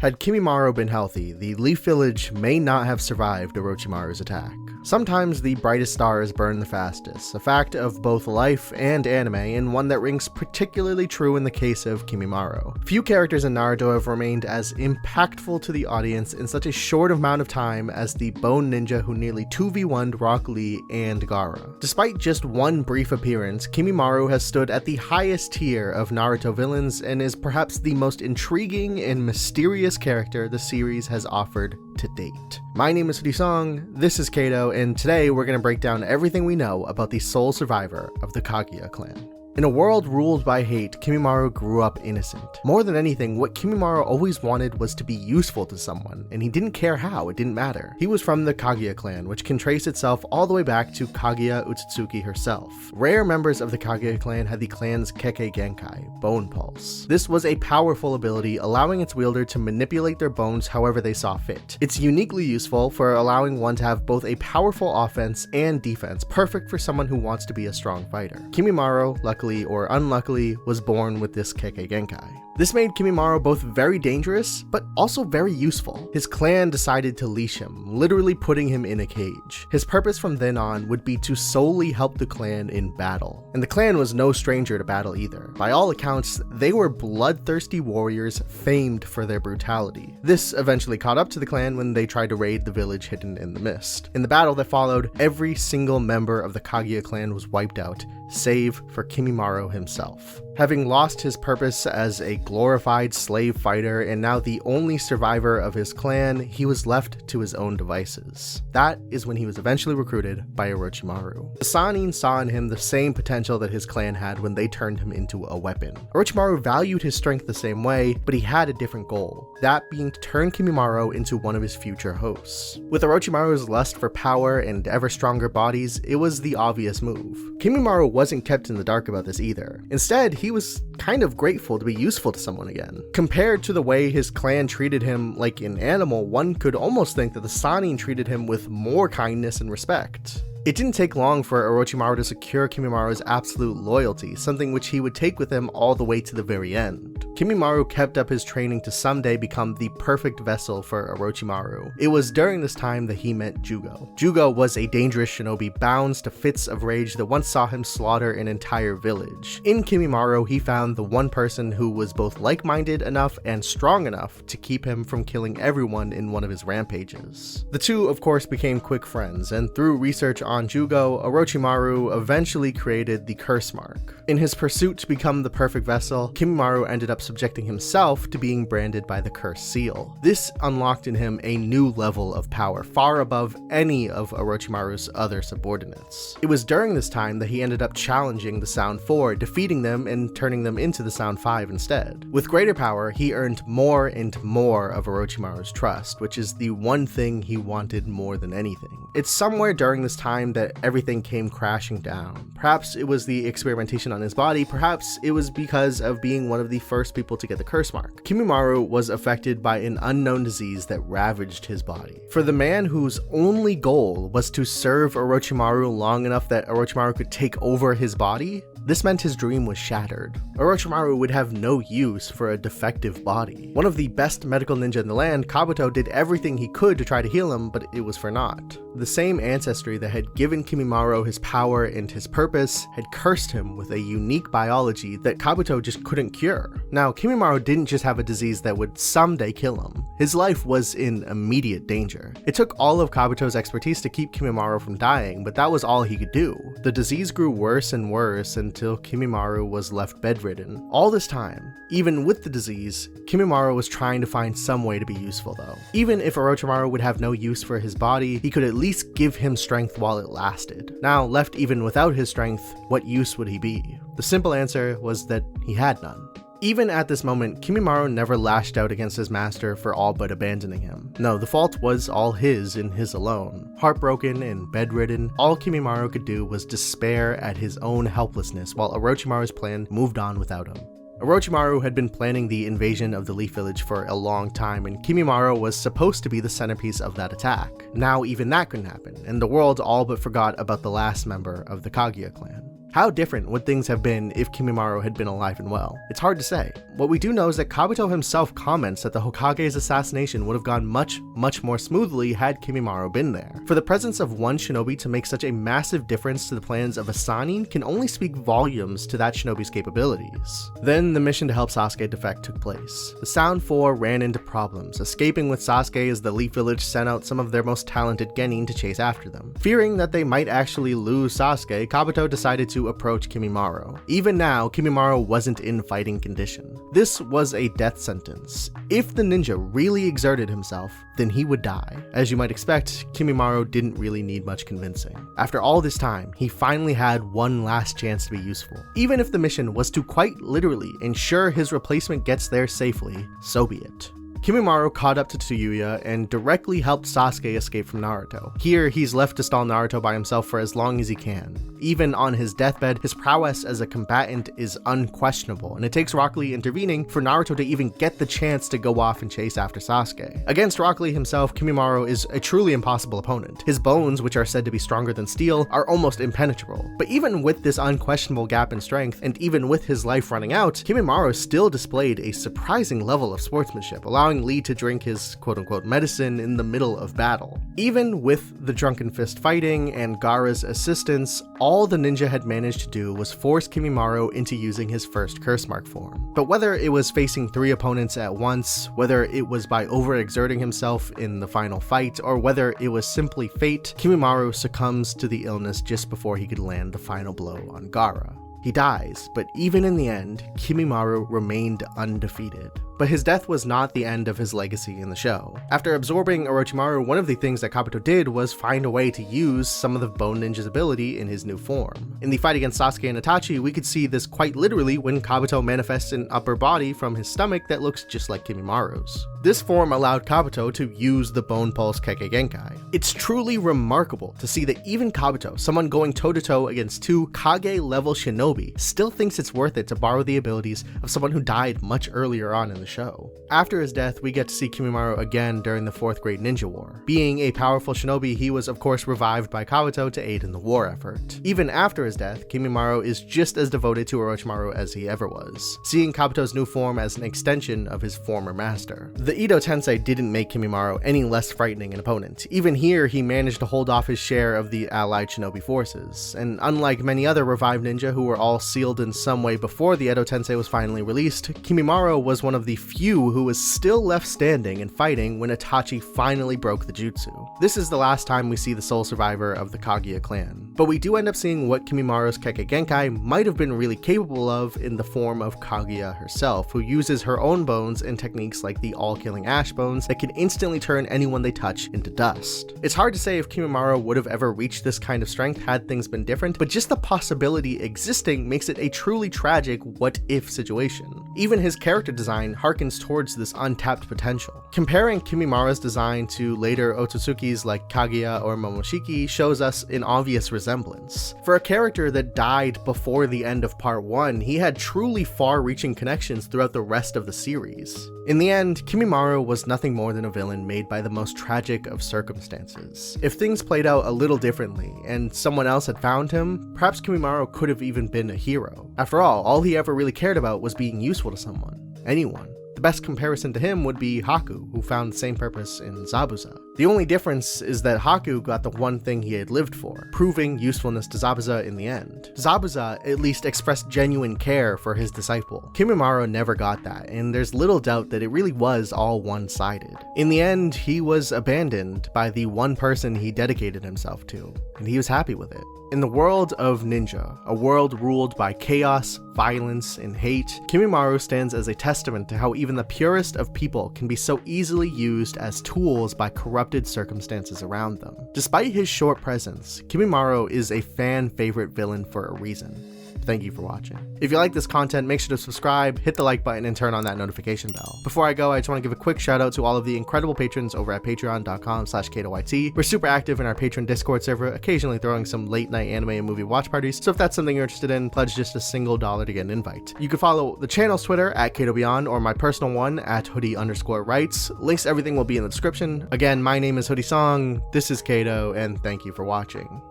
Had Kimimaro been healthy, the Leaf Village may not have survived Orochimaru's attack. Sometimes the brightest stars burn the fastest, a fact of both life and anime, and one that rings particularly true in the case of Kimimaro. Few characters in Naruto have remained as impactful to the audience in such a short amount of time as the Bone Ninja who nearly 2v1'd Rock Lee and Gaara. Despite just one brief appearance, Kimimaro has stood at the highest tier of Naruto villains and is perhaps the most intriguing and mysterious character the series has offered to date. My name is Hoodie, this is Kato, and today we're going to break down everything we know about the sole survivor of the Kaguya clan. In a world ruled by hate, Kimimaro grew up innocent. More than anything, what Kimimaro always wanted was to be useful to someone, and he didn't care how, it didn't matter. He was from the Kaguya clan, which can trace itself all the way back to Kaguya Otsutsuki herself. Rare members of the Kaguya clan had the clan's Kekkei Genkai, Bone Pulse. This was a powerful ability, allowing its wielder to manipulate their bones however they saw fit. It's uniquely useful for allowing one to have both a powerful offense and defense, perfect for someone who wants to be a strong fighter. Kimimaro, luckily or unluckily, was born with this Kekkei Genkai. This made Kimimaro both very dangerous, but also very useful. His clan decided to leash him, literally putting him in a cage. His purpose from then on would be to solely help the clan in battle. And the clan was no stranger to battle either. By all accounts, they were bloodthirsty warriors famed for their brutality. This eventually caught up to the clan when they tried to raid the village hidden in the mist. In the battle that followed, every single member of the Kaguya clan was wiped out, save for Kimimaro himself. Having lost his purpose as a glorified slave fighter and now the only survivor of his clan, he was left to his own devices. That is when he was eventually recruited by Orochimaru. The Sannin saw in him the same potential that his clan had when they turned him into a weapon. Orochimaru valued his strength the same way, but he had a different goal, that being to turn Kimimaro into one of his future hosts. With Orochimaru's lust for power and ever stronger bodies, it was the obvious move. Kimimaro wasn't kept in the dark about this either. Instead, he was kind of grateful to be useful to someone again. Compared to the way his clan treated him like an animal, one could almost think that the Sannin treated him with more kindness and respect. It didn't take long for Orochimaru to secure Kimimaro's absolute loyalty, something which he would take with him all the way to the very end. Kimimaro kept up his training to someday become the perfect vessel for Orochimaru. It was during this time that he met Jugo. Jugo was a dangerous shinobi bound to fits of rage that once saw him slaughter an entire village. In Kimimaro, he found the one person who was both like-minded enough and strong enough to keep him from killing everyone in one of his rampages. The two, of course, became quick friends, and through research on Jugo, Orochimaru eventually created the curse mark. In his pursuit to become the perfect vessel, Kimimaro ended up subjecting himself to being branded by the curse seal. This unlocked in him a new level of power, far above any of Orochimaru's other subordinates. It was during this time that he ended up challenging the Sound 4, defeating them and turning them into the Sound 5 instead. With greater power, he earned more and more of Orochimaru's trust, which is the one thing he wanted more than anything. It's somewhere during this time that everything came crashing down. Perhaps it was the experimentation on his body, perhaps it was because of being one of the first people to get the curse mark. Kimimaro was affected by an unknown disease that ravaged his body. For the man whose only goal was to serve Orochimaru long enough that Orochimaru could take over his body, this meant his dream was shattered. Orochimaru would have no use for a defective body. One of the best medical ninja in the land, Kabuto, did everything he could to try to heal him, but it was for naught. The same ancestry that had given Kimimaro his power and his purpose had cursed him with a unique biology that Kabuto just couldn't cure. Now, Kimimaro didn't just have a disease that would someday kill him. His life was in immediate danger. It took all of Kabuto's expertise to keep Kimimaro from dying, but that was all he could do. The disease grew worse and worse until Kimimaro was left bedridden. All this time, even with the disease, Kimimaro was trying to find some way to be useful though. Even if Orochimaru would have no use for his body, he could at least give him strength while it lasted. Now, left even without his strength, what use would he be? The simple answer was that he had none. Even at this moment, Kimimaro never lashed out against his master for all but abandoning him. No, the fault was all his and his alone. Heartbroken and bedridden, all Kimimaro could do was despair at his own helplessness while Orochimaru's plan moved on without him. Orochimaru had been planning the invasion of the Leaf Village for a long time, and Kimimaro was supposed to be the centerpiece of that attack. Now even that couldn't happen, and the world all but forgot about the last member of the Kaguya clan. How different would things have been if Kimimaro had been alive and well? It's hard to say. What we do know is that Kabuto himself comments that the Hokage's assassination would have gone much more smoothly had Kimimaro been there. For the presence of one shinobi to make such a massive difference to the plans of a Sannin can only speak volumes to that shinobi's capabilities. Then the mission to help Sasuke defect took place. The Sound 4 ran into problems, escaping with Sasuke as the Leaf Village sent out some of their most talented genin to chase after them. Fearing that they might actually lose Sasuke, Kabuto decided to approach Kimimaro. Even now, Kimimaro wasn't in fighting condition. This was a death sentence. If the ninja really exerted himself, then he would die. As you might expect, Kimimaro didn't really need much convincing. After all this time, he finally had one last chance to be useful. Even if the mission was to quite literally ensure his replacement gets there safely, so be it. Kimimaro caught up to Tsuyuya and directly helped Sasuke escape from Naruto. Here, he's left to stall Naruto by himself for as long as he can. Even on his deathbed, his prowess as a combatant is unquestionable, and it takes Rock Lee intervening for Naruto to even get the chance to go off and chase after Sasuke. Against Rock Lee himself, Kimimaro is a truly impossible opponent. His bones, which are said to be stronger than steel, are almost impenetrable. But even with this unquestionable gap in strength, and even with his life running out, Kimimaro still displayed a surprising level of sportsmanship, allowing Lee to drink his quote-unquote medicine in the middle of battle. Even with the Drunken Fist fighting and Gaara's assistance, all the ninja had managed to do was force Kimimaro into using his first curse mark form. But whether it was facing 3 opponents at once, whether it was by overexerting himself in the final fight, or whether it was simply fate, Kimimaro succumbs to the illness just before he could land the final blow on Gaara. He dies, but even in the end, Kimimaro remained undefeated. But his death was not the end of his legacy in the show. After absorbing Orochimaru, one of the things that Kabuto did was find a way to use some of the Bone Ninja's ability in his new form. In the fight against Sasuke and Itachi, we could see this quite literally when Kabuto manifests an upper body from his stomach that looks just like Kimimaro's. This form allowed Kabuto to use the Bone Pulse Kekkei Genkai. It's truly remarkable to see that even Kabuto, someone going toe-to-toe against 2 Kage-level shinobi, still thinks it's worth it to borrow the abilities of someone who died much earlier on in the show. After his death, we get to see Kimimaro again during the 4th Great Ninja War. Being a powerful shinobi, he was of course revived by Kabuto to aid in the war effort. Even after his death, Kimimaro is just as devoted to Orochimaru as he ever was, seeing Kabuto's new form as an extension of his former master. The Edo Tensei didn't make Kimimaro any less frightening an opponent. Even here, he managed to hold off his share of the allied shinobi forces, and unlike many other revived ninja who were all sealed in some way before the Edo Tensei was finally released, Kimimaro was one of the few who was still left standing and fighting when Itachi finally broke the jutsu. This is the last time we see the sole survivor of the Kaguya clan, but we do end up seeing what Kimimaro's Kekkei Genkai might have been really capable of in the form of Kaguya herself, who uses her own bones and techniques like the all-killing ash bones that can instantly turn anyone they touch into dust. It's hard to say if Kimimaro would have ever reached this kind of strength had things been different, but just the possibility existing makes it a truly tragic what-if situation. Even his character design harkens towards this untapped potential. Comparing Kimimaro's design to later Otsutsuki's like Kaguya or Momoshiki shows us an obvious resemblance. For a character that died before the end of part 1, he had truly far-reaching connections throughout the rest of the series. In the end, Kimimaro was nothing more than a villain made by the most tragic of circumstances. If things played out a little differently, and someone else had found him, perhaps Kimimaro could have even been a hero. After all he ever really cared about was being useful to someone. Anyone. The best comparison to him would be Haku, who found the same purpose in Zabuza. The only difference is that Haku got the one thing he had lived for, proving usefulness to Zabuza in the end. Zabuza at least expressed genuine care for his disciple. Kimimaro never got that, and there's little doubt that it really was all one-sided. In the end, he was abandoned by the one person he dedicated himself to, and he was happy with it. In the world of ninja, a world ruled by chaos, violence, and hate, Kimimaro stands as a testament to how even the purest of people can be so easily used as tools by corrupted circumstances around them. Despite his short presence, Kimimaro is a fan favorite villain for a reason. Thank you for watching. If you like this content, make sure to subscribe, hit the like button, and turn on that notification bell. Before I go, I just want to give a quick shout out to all of the incredible patrons over at patreon.com/KatoYT. We're super active in our patron Discord server, occasionally throwing some late night anime and movie watch parties, so if that's something you're interested in, pledge just $1 to get an invite. You can follow the channel's Twitter at KatoBeyond or my personal one at Hoodie_writes. Links to everything will be in the description. Again, my name is Hoodie Song, this is Kato, and thank you for watching.